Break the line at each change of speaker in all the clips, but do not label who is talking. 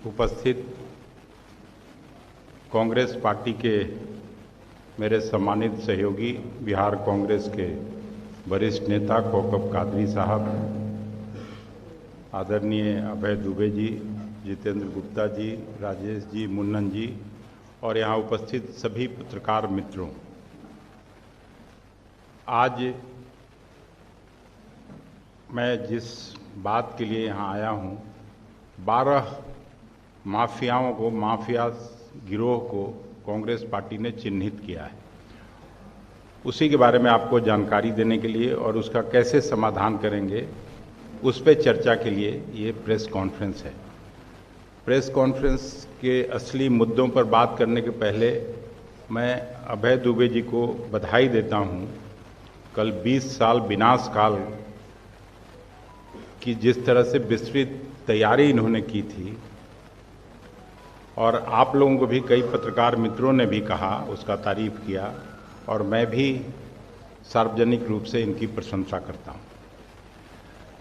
उपस्थित कांग्रेस पार्टी के मेरे सम्मानित सहयोगी बिहार कांग्रेस के वरिष्ठ नेता कौकब कादरी साहब, आदरणीय अभय दुबे जी, जितेंद्र गुप्ता जी, राजेश जी, मुन्नन जी और यहाँ उपस्थित सभी पत्रकार मित्रों, आज मैं जिस बात के लिए यहाँ आया हूँ, 12 माफियाओं को, माफिया गिरोह को कांग्रेस पार्टी ने चिन्हित किया है। उसी के बारे में आपको जानकारी देने के लिए और उसका कैसे समाधान करेंगे, उस पर चर्चा के लिए ये प्रेस कॉन्फ्रेंस है। प्रेस कॉन्फ्रेंस के असली मुद्दों पर बात करने के पहले मैं अभय दुबे जी को बधाई देता हूँ। कल 20 साल विनाश काल की जिस तरह से विस्तृत तैयारी इन्होंने की थी और आप लोगों को भी कई पत्रकार मित्रों ने भी कहा, उसका तारीफ किया और मैं भी सार्वजनिक रूप से इनकी प्रशंसा करता हूँ।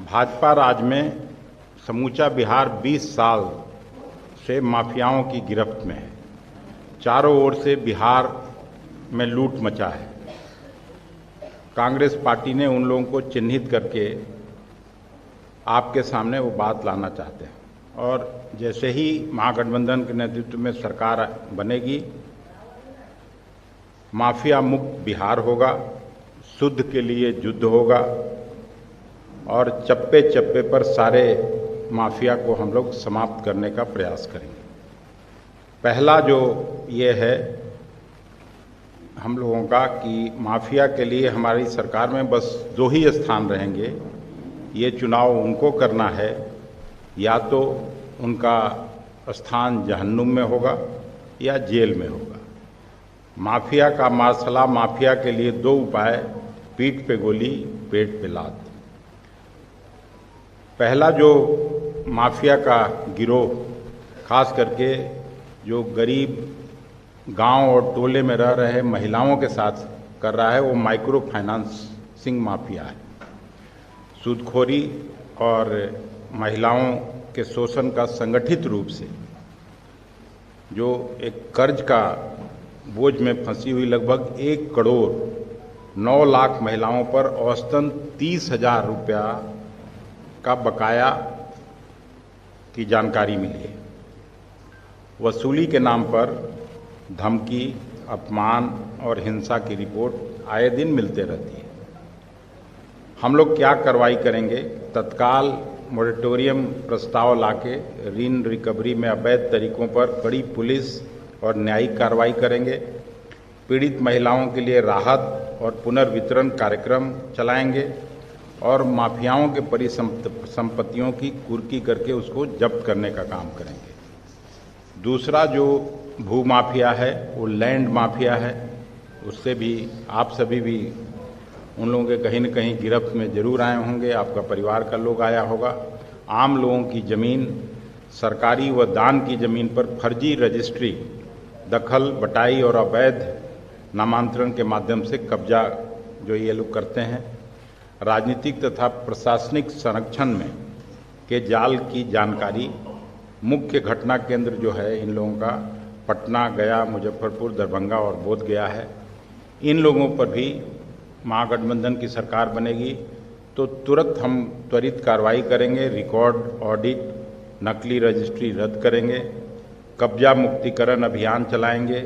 भाजपा राज में समूचा बिहार 20 साल से माफियाओं की गिरफ्त में है। चारों ओर से बिहार में लूट मचा है। कांग्रेस पार्टी ने उन लोगों को चिन्हित करके आपके सामने वो बात लाना चाहते हैं और जैसे ही महागठबंधन के नेतृत्व में सरकार बनेगी, माफिया मुक्त बिहार होगा, शुद्ध के लिए युद्ध होगा और चप्पे चप्पे पर सारे माफिया को हम लोग समाप्त करने का प्रयास करेंगे। पहला जो ये है हम लोगों का कि माफिया के लिए हमारी सरकार में बस 2 ही स्थान रहेंगे। ये चुनाव उनको करना है, या तो उनका स्थान जहन्नुम में होगा या जेल में होगा। माफिया का मार्शला, माफिया के लिए 2 उपाय, पीठ पे गोली, पेट पे लात। पहला जो माफिया का गिरोह खास करके जो गरीब गांव और टोले में रह रहे महिलाओं के साथ कर रहा है, वो माइक्रो फाइनेंसिंग माफिया है। सूदखोरी और महिलाओं के शोषण का संगठित रूप से जो एक कर्ज का बोझ में फंसी हुई लगभग 1 करोड़ 9 लाख महिलाओं पर औसतन 30,000 रुपया का बकाया की जानकारी मिली है। वसूली के नाम पर धमकी, अपमान और हिंसा की रिपोर्ट आए दिन मिलते रहती है। हम लोग क्या कार्रवाई करेंगे? तत्काल मोरेटोरियम प्रस्ताव लाके ऋण रिकवरी में अवैध तरीकों पर कड़ी पुलिस और न्यायिक कार्रवाई करेंगे। पीड़ित महिलाओं के लिए राहत और पुनर्वितरण कार्यक्रम चलाएंगे और माफियाओं के परिसंपत्तियों की कुर्की करके उसको जब्त करने का काम करेंगे। दूसरा जो भू माफिया है वो लैंड माफिया है। उससे भी आप सभी भी उन लोगों के कहीं न कहीं गिरफ्त में जरूर आए होंगे, आपका परिवार का लोग आया होगा। आम लोगों की ज़मीन, सरकारी व दान की ज़मीन पर फर्जी रजिस्ट्री, दखल, बटाई और अवैध नामांतरण के माध्यम से कब्जा जो ये लोग करते हैं। राजनीतिक तथा प्रशासनिक संरक्षण में के जाल की जानकारी। मुख्य घटना केंद्र जो है इन लोगों का पटना, गया, मुजफ्फरपुर, दरभंगा और बोधगया है। इन लोगों पर भी महागठबंधन की सरकार बनेगी तो तुरंत हम त्वरित कार्रवाई करेंगे। रिकॉर्ड ऑडिट, नकली रजिस्ट्री रद्द करेंगे, कब्जा मुक्तिकरण अभियान चलाएंगे।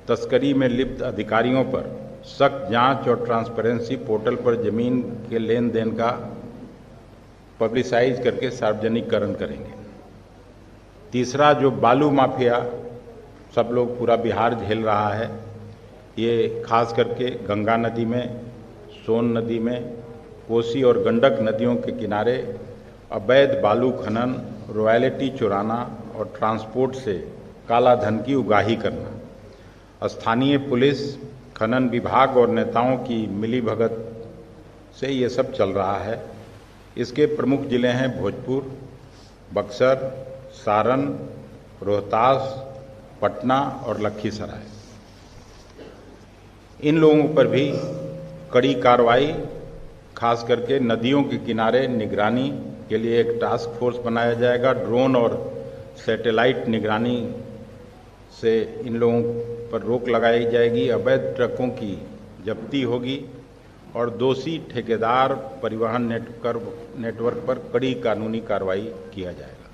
तस्करी में लिप्त अधिकारियों पर सख्त जांच और ट्रांसपेरेंसी पोर्टल पर जमीन के लेन देन का पब्लिसाइज करके सार्वजनिकरण करेंगे। तीसरा जो बालू माफिया सब लोग पूरा बिहार झेल रहा है, ये खास करके गंगा नदी में, सोन नदी में, कोसी और गंडक नदियों के किनारे अवैध बालू खनन, रॉयल्टी चुराना और ट्रांसपोर्ट से काला धन की उगाही करना। स्थानीय पुलिस, खनन विभाग और नेताओं की मिलीभगत से ये सब चल रहा है। इसके प्रमुख जिले हैं भोजपुर, बक्सर, सारण, रोहतास, पटना और लखीसराय। इन लोगों पर भी कड़ी कार्रवाई, खास करके नदियों के किनारे निगरानी के लिए एक टास्क फोर्स बनाया जाएगा। ड्रोन और सैटेलाइट निगरानी से इन लोगों पर रोक लगाई जाएगी, अवैध ट्रकों की जब्ती होगी और दोषी ठेकेदार परिवहन नेटवर्क पर कड़ी कानूनी कार्रवाई किया जाएगा।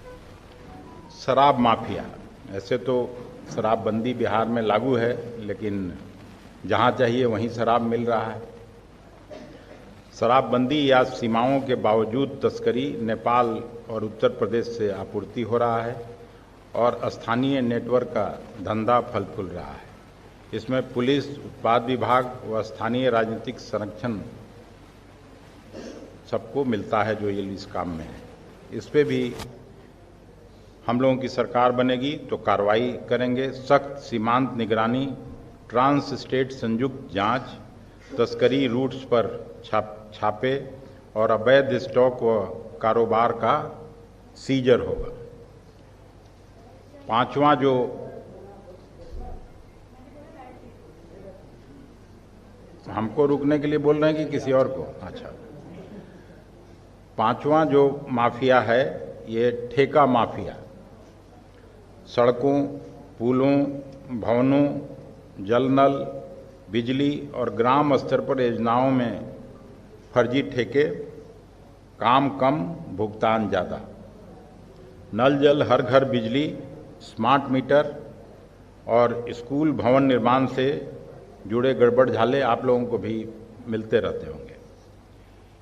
शराब माफिया, ऐसे तो शराबबंदी बिहार में लागू है, लेकिन जहां चाहिए वहीं शराब मिल रहा है। शराबबंदी या सीमाओं के बावजूद तस्करी नेपाल और उत्तर प्रदेश से आपूर्ति हो रहा है और स्थानीय नेटवर्क का धंधा फल फूल रहा है। इसमें पुलिस, उत्पाद विभाग व स्थानीय राजनीतिक संरक्षण सबको मिलता है जो ये इस काम में है। इस पे भी हम लोगों की सरकार बनेगी तो कार्रवाई करेंगे। सख्त सीमांत निगरानी, ट्रांस स्टेट संयुक्त जांच, तस्करी रूट्स पर छापे और अवैध स्टॉक व कारोबार का सीजर होगा। पांचवा जो हमको रुकने के लिए बोल रहे हैं कि किसी और को? अच्छा, पांचवा जो माफिया है ये ठेका माफिया। सड़कों, पुलों, भवनों, जल नल, बिजली और ग्राम स्तर पर योजनाओं में फर्जी ठेके, काम कम, भुगतान ज़्यादा। नल जल, हर घर बिजली, स्मार्ट मीटर और स्कूल भवन निर्माण से जुड़े गड़बड़ झाले आप लोगों को भी मिलते रहते होंगे।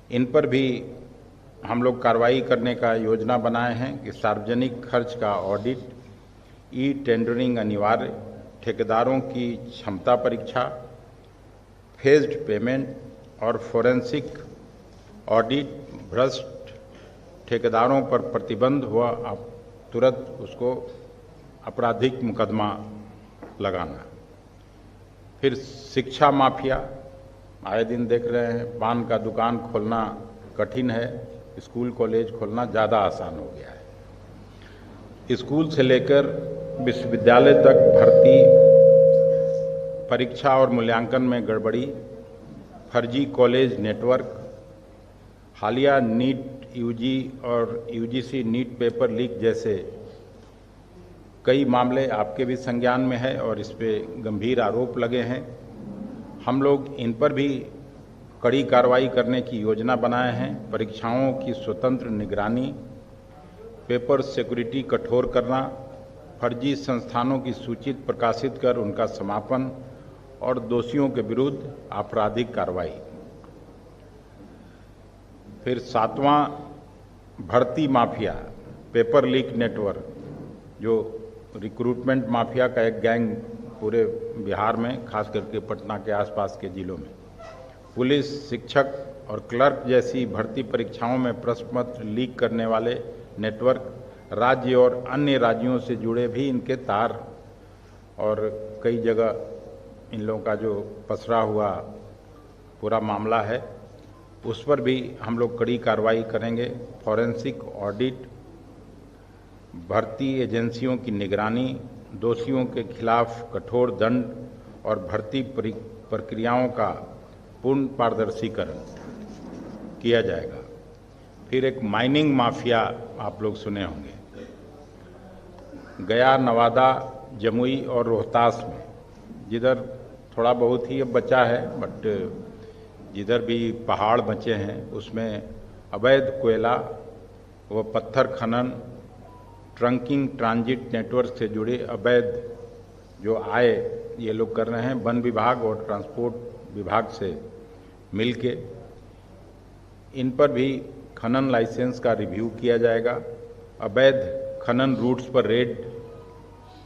इन पर भी हम लोग कार्रवाई करने का योजना बनाए हैं कि सार्वजनिक खर्च का ऑडिट, ई टेंडरिंग अनिवार्य, ठेकेदारों की क्षमता परीक्षा, फेज्ड पेमेंट और फोरेंसिक ऑडिट, भ्रष्ट ठेकेदारों पर प्रतिबंध हुआ आप तुरंत उसको आपराधिक मुकदमा लगाना। फिर शिक्षा माफिया, आए दिन देख रहे हैं पान का दुकान खोलना कठिन है, स्कूल कॉलेज खोलना ज़्यादा आसान हो गया है। स्कूल से लेकर विश्वविद्यालय तक भर्ती, परीक्षा और मूल्यांकन में गड़बड़ी, फर्जी कॉलेज नेटवर्क, हालिया नीट यूजी और यूजीसी नीट पेपर लीक जैसे कई मामले आपके भी संज्ञान में है और इस पे गंभीर आरोप लगे हैं। हम लोग इन पर भी कड़ी कार्रवाई करने की योजना बनाए हैं। परीक्षाओं की स्वतंत्र निगरानी, पेपर सिक्योरिटी कठोर करना, फर्जी संस्थानों की सूची प्रकाशित कर उनका समापन और दोषियों के विरुद्ध आपराधिक कार्रवाई। फिर सातवां, भर्ती माफिया, पेपर लीक नेटवर्क, जो रिक्रूटमेंट माफिया का एक गैंग पूरे बिहार में, खास करके पटना के आसपास के जिलों में। पुलिस, शिक्षक और क्लर्क जैसी भर्ती परीक्षाओं में प्रश्न पत्र लीक करने वाले नेटवर्क, राज्य और अन्य राज्यों से जुड़े भी इनके तार और कई जगह इन लोगों का जो पसरा हुआ पूरा मामला है, उस पर भी हम लोग कड़ी कार्रवाई करेंगे। फॉरेंसिक ऑडिट, भर्ती एजेंसियों की निगरानी, दोषियों के खिलाफ कठोर दंड और भर्ती प्रक्रियाओं का पूर्ण पारदर्शीकरण किया जाएगा। फिर एक माइनिंग माफिया आप लोग सुने होंगे, गया, नवादा, जमुई और रोहतास में, जिधर थोड़ा बहुत ही अब बचा है, बट जिधर भी पहाड़ बचे हैं उसमें अवैध कोयला व पत्थर खनन, ट्रंकिंग, ट्रांजिट नेटवर्क से जुड़े अवैध जो आय ये लोग कर रहे हैं। वन विभाग और ट्रांसपोर्ट विभाग से मिलके इन पर भी खनन लाइसेंस का रिव्यू किया जाएगा। अवैध खनन रूट्स पर रेड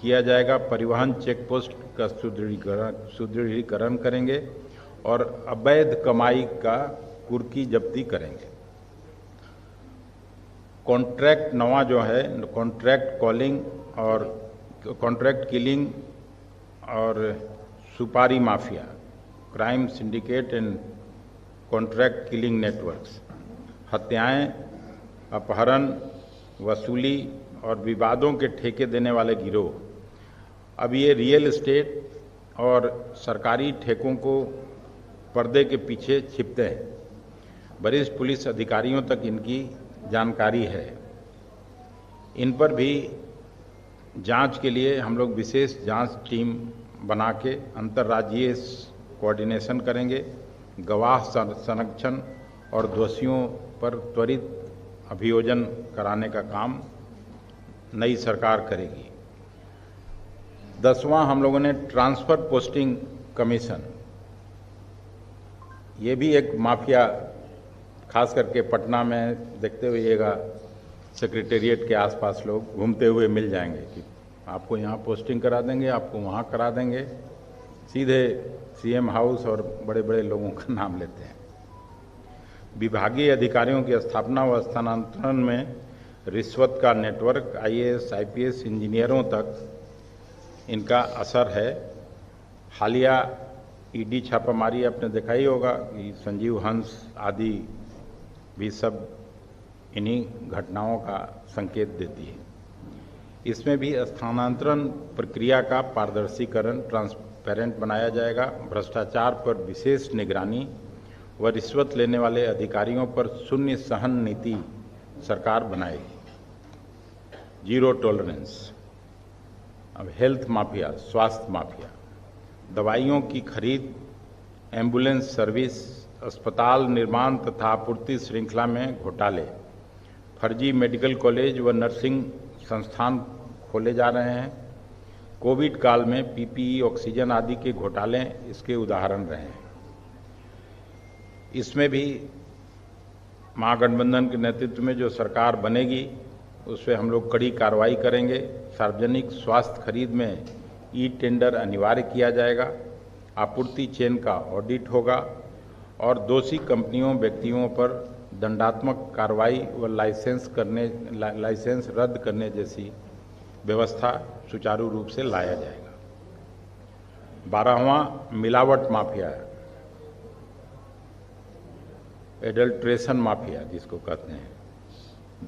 किया जाएगा। परिवहन चेक पोस्ट का सुदृढ़ीकरण करेंगे और अवैध कमाई का कुर्की जब्ती करेंगे। कॉन्ट्रैक्ट नवा जो है, कॉन्ट्रैक्ट कॉलिंग और कॉन्ट्रैक्ट किलिंग और सुपारी mafia, crime syndicate and contract killing networks, हत्याएं, अपहरण, वसूली और विवादों के ठेके देने वाले गिरोह। अब ये रियल एस्टेट और सरकारी ठेकों को पर्दे के पीछे छिपते हैं। वरिष्ठ पुलिस अधिकारियों तक इनकी जानकारी है। इन पर भी जांच के लिए हम लोग विशेष जांच टीम बना के अंतर्राज्यीय कोऑर्डिनेशन करेंगे। गवाह संरक्षण और दोषियों पर त्वरित अभियोजन कराने का काम नई सरकार करेगी। 10वां हम लोगों ने ट्रांसफ़र पोस्टिंग कमीशन, ये भी एक माफिया, खास करके पटना में देखते हुएगा सेक्रेटेरिएट के आसपास लोग घूमते हुए मिल जाएंगे कि आपको यहाँ पोस्टिंग करा देंगे, आपको वहाँ करा देंगे, सीधे सीएम हाउस और बड़े बड़े लोगों का नाम लेते हैं। विभागीय अधिकारियों की स्थापना व स्थानांतरण में रिश्वत का नेटवर्क आईएएस आईपीएस इंजीनियरों तक इनका असर है। हालिया ईडी छापामारी आपने देखा ही होगा कि संजीव हंस आदि भी सब इन्हीं घटनाओं का संकेत देती है। इसमें भी स्थानांतरण प्रक्रिया का पारदर्शीकरण, ट्रांसपेरेंट बनाया जाएगा। भ्रष्टाचार पर विशेष निगरानी व रिश्वत लेने वाले अधिकारियों पर शून्य सहन नीति सरकार बनाएगी। Zero tolerance. अब हेल्थ माफिया, स्वास्थ्य माफिया, दवाइयों की खरीद, एम्बुलेंस सर्विस, अस्पताल निर्माण तथा आपूर्ति श्रृंखला में घोटाले, फर्जी मेडिकल कॉलेज व नर्सिंग संस्थान खोले जा रहे हैं। कोविड काल में पीपीई, ऑक्सीजन आदि के घोटाले इसके उदाहरण रहे हैं। इसमें भी महागठबंधन के नेतृत्व में जो सरकार बनेगी उस पर हम लोग कड़ी कार्रवाई करेंगे। सार्वजनिक स्वास्थ्य खरीद में ई टेंडर अनिवार्य किया जाएगा। आपूर्ति चेन का ऑडिट होगा और दोषी कंपनियों, व्यक्तियों पर दंडात्मक कार्रवाई व लाइसेंस रद्द करने जैसी व्यवस्था सुचारू रूप से लाया जाएगा। 12वां मिलावट माफिया, एडल्ट्रेशन माफिया जिसको कहते हैं।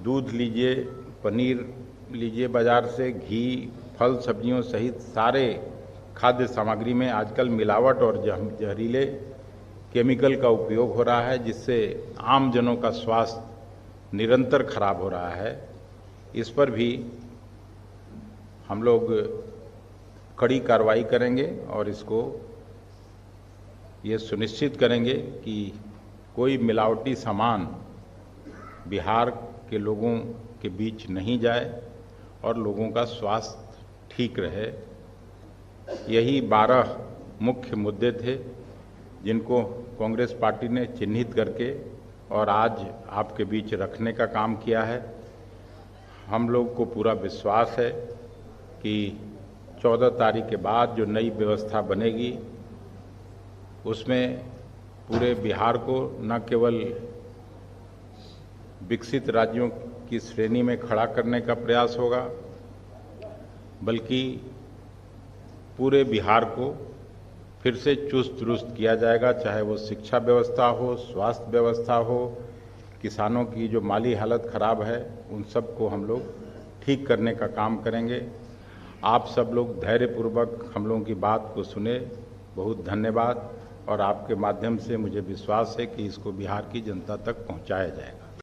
दूध लीजिए, पनीर लीजिए बाजार से, घी, फल सब्जियों सहित सारे खाद्य सामग्री में आजकल मिलावट और जहरीले केमिकल का उपयोग हो रहा है, जिससे आम जनों का स्वास्थ्य निरंतर खराब हो रहा है। इस पर भी हम लोग कड़ी कार्रवाई करेंगे और इसको ये सुनिश्चित करेंगे कि कोई मिलावटी सामान बिहार के लोगों के बीच नहीं जाए और लोगों का स्वास्थ्य ठीक रहे। यही 12 मुख्य मुद्दे थे जिनको कांग्रेस पार्टी ने चिन्हित करके और आज आपके बीच रखने का काम किया है। हम लोग को पूरा विश्वास है कि 14 तारीख के बाद जो नई व्यवस्था बनेगी उसमें पूरे बिहार को न केवल विकसित राज्यों की श्रेणी में खड़ा करने का प्रयास होगा, बल्कि पूरे बिहार को फिर से चुस्त दुरुस्त किया जाएगा, चाहे वो शिक्षा व्यवस्था हो, स्वास्थ्य व्यवस्था हो, किसानों की जो माली हालत खराब है उन सब को हम लोग ठीक करने का काम करेंगे। आप सब लोग धैर्यपूर्वक हम लोगों की बात को सुने, बहुत धन्यवाद। और आपके माध्यम से मुझे विश्वास है कि इसको बिहार की जनता तक पहुंचाया जाएगा।